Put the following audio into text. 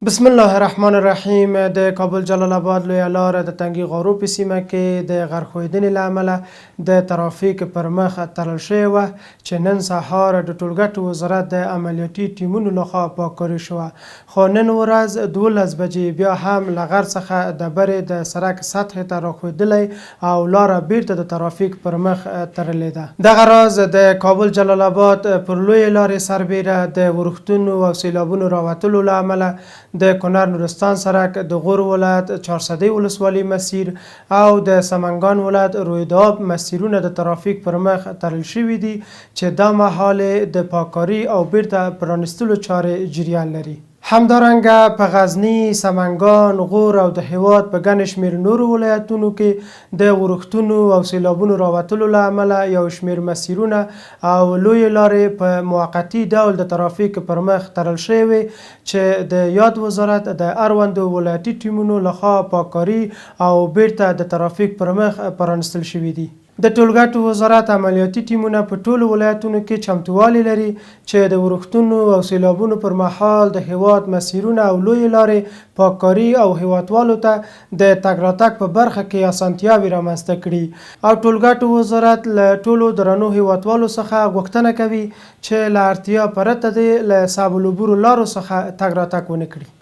بسم الله الرحمن الرحیم. د کابل جلال آباد لویه لار د تنګي غارو په سیمه کې د غرخویدنې له امله د ترافیک پر مخ تړل شوې وه چې نن سهار د ټولګټو وزارت د عملیاتي ټیمونو لخوا پاککاري شوه، خو نن ورځ 12 بجې بیا هم له غر څخه ډبرې د سړک سطحې ته راښودلی او لاره بیرته د ترافیک پر مخ تړلې ده. دغه راز د کابل جلال آباد پر لویې لارې سربیره د ورښتونو او سیلابونو راوتلو له امله د کونړ نورستان سرک د غور ولایت چهارسده ولسوالۍ مسیر او د سمنګان ولایت رویداب مسیرونه د ترافیک پر مخ تړل شوي دي چې دا مهال د پاککاري او بیرته پرانیستلو چارې جریان لري. همدارنګه په غزني، سمنګان، غور او د هیواد په ګڼ شمېر نورو ولایتونو کې د ورښتونو او سیلابونو راوتلو له امله یو شمېر مسیرونه او لویې لارې په موقتي ډول د ترافیک پر مخ تړل شوې چې د یاد وزارت د اړوندو ولایتي ټیمونو لخوا پاککاري او بیرته د ترافیک پر مخ پرانیستل شوي دي. د ټولګټو وزارت عملیاتي ټیمونه په ټولو ولایتونو کې چمتووالی لري چې د ورښتونو او سیلابونو پر مهال د هیواد مسیرونه او لویې لارې پاککاري او هیوادوالو ته د تګ راتګ په برخه کې اسانتیاوې رامنځته کړي او ټولګټو وزارت له ټولو درنو هیوادوالو څخه غوښتنه کوي چې له اړتیا پرته دې له صعب العبورو لارو څخه تګ راتګ ونه کړي.